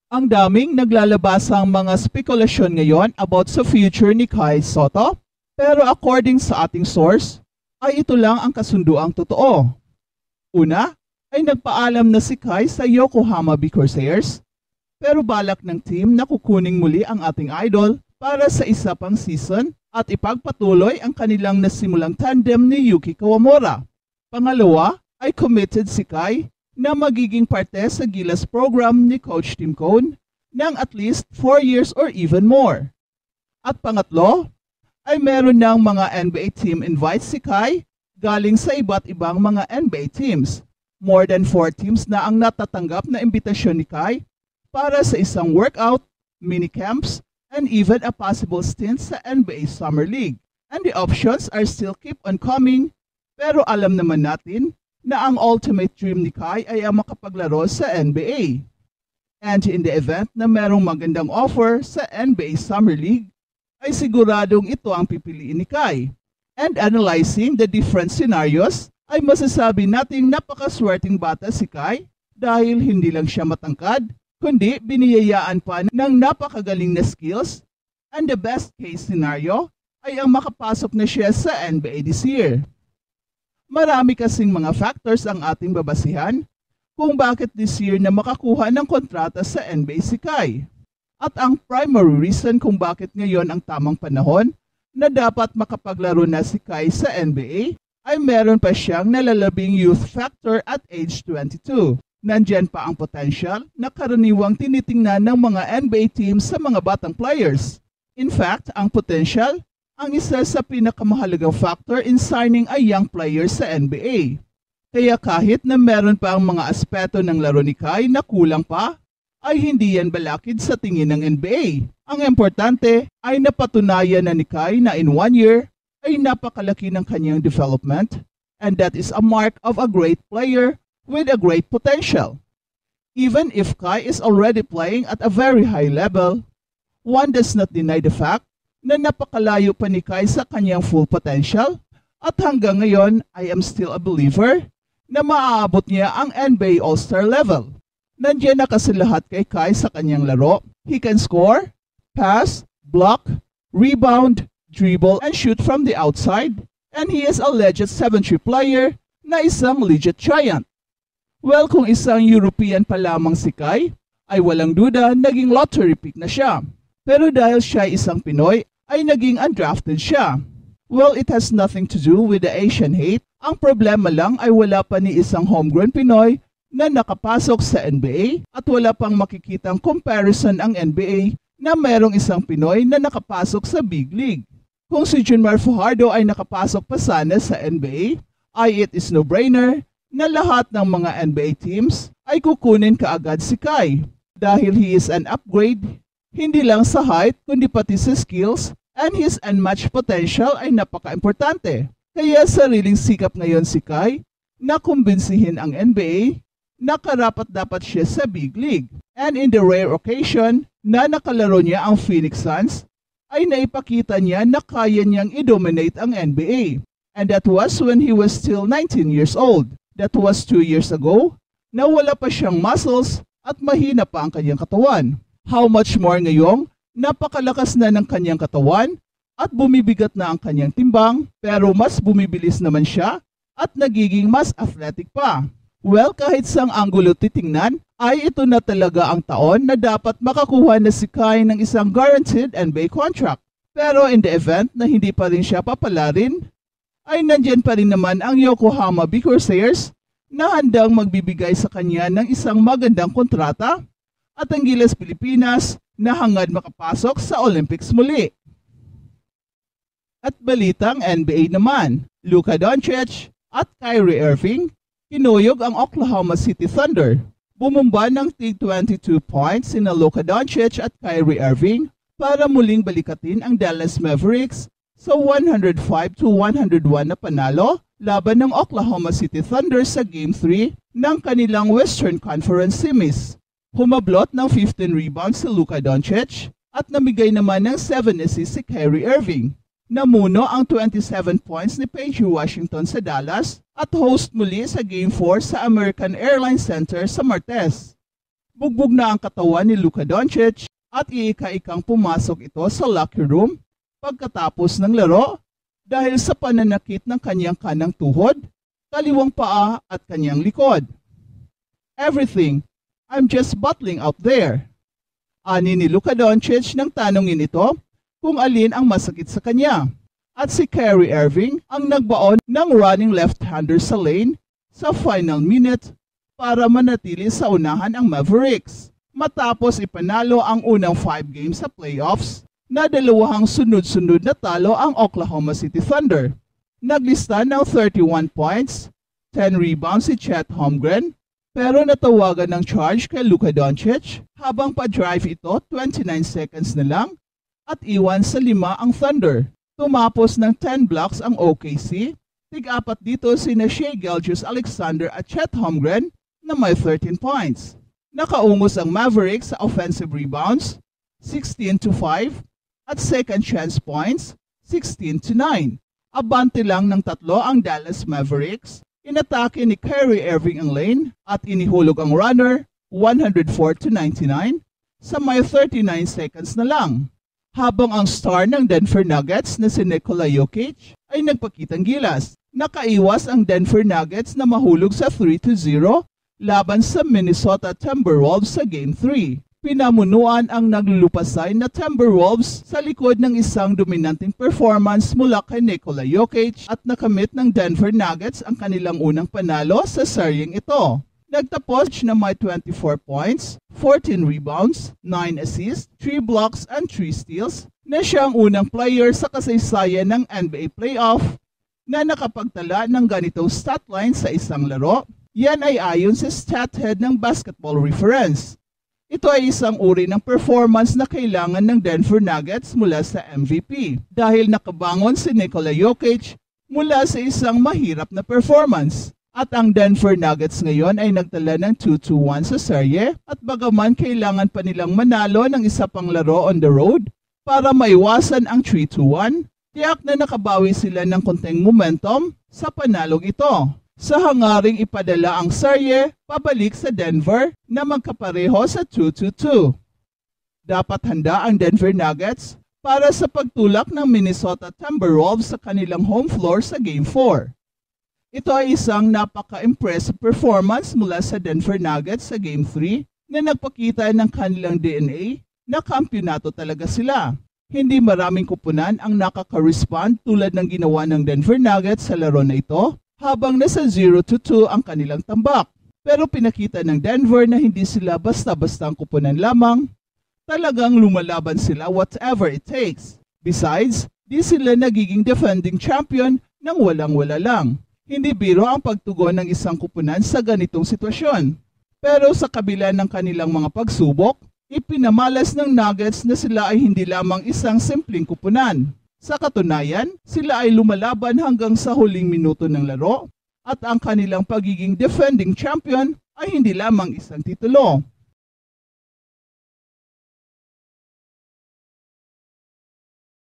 Ang daming naglalabasang mga spekulasyon ngayon about sa future ni Kai Sotto, pero according sa ating source, ay ito lang ang kasunduang totoo. Una, ay nagpaalam na si Kai sa Yokohama B. Corsairs, pero balak ng team na kukuning muli ang ating idol para sa isa pang season at ipagpatuloy ang kanilang nasimulang tandem ni Yuki Kawamura. Pangalawa, ay committed si Kai na magiging parte sa Gilas program ni Coach Tim Cone ng at least 4 years or even more. At pangatlo, ay meron ng mga NBA team invites si Kai galing sa iba't ibang mga NBA teams. More than 4 teams na ang natatanggap na imbitasyon ni Kai para sa isang workout, minicamps, and even a possible stint sa NBA Summer League. And the options are still keep on coming, pero alam naman natin na ang ultimate dream ni Kai ay ang makapaglaro sa NBA. And in the event na merong magandang offer sa NBA Summer League, ay siguradong ito ang pipiliin ni Kai. And analyzing the different scenarios, ay masasabi nating napakaswerteng bata si Kai dahil hindi lang siya matangkad, kundi biniyayaan pa ng napakagaling na skills, and the best case scenario ay ang makapasok na siya sa NBA this year. Marami kasing mga factors ang ating babasihan kung bakit this year na makakuha ng kontrata sa NBA si Kai. At ang primary reason kung bakit ngayon ang tamang panahon na dapat makapaglaro na si Kai sa NBA ay meron pa siyang nalalabing youth factor at age 22. Nandyan pa ang potential na karaniwang tinitingnan ng mga NBA teams sa mga batang players. In fact, ang potential ang isa sa pinakamahalagang factor in signing a young player sa NBA. Kaya kahit na meron pa ang mga aspeto ng laro ni Kai na kulang pa, ay hindi yan balakid sa tingin ng NBA. Ang importante ay napatunayan na ni Kai na in 1 year ay napakalaki ng kanyang development, and that is a mark of a great player with a great potential. Even if Kai is already playing at a very high level, one does not deny the fact na napakalayo pa ni Kai sa kanyang full potential, at hanggang ngayon I am still a believer na maaabot niya ang NBA All-Star level. Nandiyan na kasi lahat kay Kai sa kanyang laro. He can score, pass, block, rebound, dribble, and shoot from the outside, and he is a legit 7-3 player na isang legit giant. Well, kung isang European pa lamang si Kai, ay walang duda naging lottery pick na siya. Pero dahil siya isang Pinoy, ay naging undrafted siya. Well, it has nothing to do with the Asian hate. Ang problema lang ay wala pa ni isang homegrown Pinoy na nakapasok sa NBA at wala pang makikitang comparison ang NBA na merong isang Pinoy na nakapasok sa Big League. Kung si Junmar Fajardo ay nakapasok pa sana sa NBA, ay it is no-brainer na lahat ng mga NBA teams ay kukunin kaagad si Kai dahil he is an upgrade hindi lang sa height kundi pati sa skills, and his unmatched potential ay napaka-importante. Kaya sariling sikap ngayon si Kai na kumbinsihin ang NBA na karapat-dapat siya sa Big League. And in the rare occasion na nakalaro niya ang Phoenix Suns, ay naipakita niya na kaya niyang i-dominate ang NBA. And that was when he was still 19 years old. That was 2 years ago na wala pa siyang muscles at mahina pa ang kanyang katawan. How much more ngayong napakalakas na ng kanyang katawan at bumibigat na ang kanyang timbang, pero mas bumibilis naman siya at nagiging mas athletic pa. Well, kahit sang anggulo titingnan, ay ito na talaga ang taon na dapat makakuha na si Kai ng isang guaranteed NBA contract. Pero in the event na hindi pa rin siya papalarin, ay nandyan pa rin naman ang Yokohama B. Corsairs na handang magbibigay sa kanya ng isang magandang kontrata, at ang Gilas Pilipinas na hangad makapasok sa Olympics muli. At balitang NBA naman, Luka Doncic at Kyrie Irving kinuyog ang Oklahoma City Thunder. Bumumba ng tig 22 points sina Luka Doncic at Kyrie Irving para muling balikatin ang Dallas Mavericks sa 105-101 na panalo laban ng Oklahoma City Thunder sa Game 3 ng kanilang Western Conference Semis. Humablot ng 15 rebounds si Luka Doncic at namigay naman ng 7 assists si Kyrie Irving. Namuno ang 27 points ni Paige Washington sa Dallas at host muli sa Game 4 sa American Airlines Center sa Martes. Bugbog na ang katawan ni Luka Doncic at iika-ikang pumasok ito sa locker room pagkatapos ng laro dahil sa pananakit ng kanyang kanang tuhod, kaliwang paa at kanyang likod. Everything, I'm just battling out there. Ani ni Luka Doncic nang tanungin ito kung alin ang masakit sa kanya. At si Kyrie Irving ang nagbaon ng running left-hander sa lane sa final minute para manatili sa unahan ang Mavericks. Matapos ipanalo ang unang 5 games sa playoffs na dalawang sunod-sunod na talo ang Oklahoma City Thunder. Naglista ng 31 points, 10 rebounds si Chet Holmgren, pero natawagan ng charge kay Luka Doncic habang pa-drive ito 29 seconds na lang at iwan sa 5 ang Thunder. Tumapos ng 10 blocks ang OKC, tig-apat dito sina Shai Gilgeous-Alexander at Chet Holmgren na may 13 points. Nakaungos ang Mavericks sa offensive rebounds, 16-5, at second chance points, 16-9. Abante lang ng tatlo ang Dallas Mavericks, inatake ni Kyrie Irving ang lane at inihulog ang runner, 104-99, sa may 39 seconds na lang. Habang ang star ng Denver Nuggets na si Nikola Jokic ay nagpakitang gilas, nakaiwas ang Denver Nuggets na mahulog sa 3-0 laban sa Minnesota Timberwolves sa Game 3. Pinamunuan ang naglulupasay na Timberwolves sa likod ng isang dominanteng performance mula kay Nikola Jokic at nakamit ng Denver Nuggets ang kanilang unang panalo sa seryeng ito. Nagtapos na may 24 points, 14 rebounds, 9 assists, 3 blocks and 3 steals na siya ang unang player sa kasaysayan ng NBA playoff na nakapagtala ng ganitong statline sa isang laro. Yan ay ayon sa StatHead ng Basketball Reference. Ito ay isang uri ng performance na kailangan ng Denver Nuggets mula sa MVP dahil nakabangon si Nikola Jokic mula sa isang mahirap na performance. At ang Denver Nuggets ngayon ay nagtala ng 2-1 sa serye at bagaman kailangan pa nilang manalo ng isa pang laro on the road para maiwasan ang 3-1, tiyak na nakabawi sila ng konting momentum sa panalong ito. Sa hangaring ipadala ang serye pabalik sa Denver na magkapareho sa 2-2. Dapat handa ang Denver Nuggets para sa pagtulak ng Minnesota Timberwolves sa kanilang home floor sa Game 4. Ito ay isang napaka-impressive performance mula sa Denver Nuggets sa Game 3 na nagpakita ng kanilang DNA na kampyonato talaga sila. Hindi maraming kupunan ang nakaka-respond tulad ng ginawa ng Denver Nuggets sa laro na ito habang nasa 0-2 ang kanilang tambak. Pero pinakita ng Denver na hindi sila basta-basta ang kupunan lamang. Talagang lumalaban sila whatever it takes. Besides, di sila nagiging defending champion nang walang-wala lang. Hindi biro ang pagtugon ng isang kupunan sa ganitong sitwasyon. Pero sa kabila ng kanilang mga pagsubok, ipinamalas ng Nuggets na sila ay hindi lamang isang simpleng kupunan. Sa katunayan, sila ay lumalaban hanggang sa huling minuto ng laro at ang kanilang pagiging defending champion ay hindi lamang isang titulo.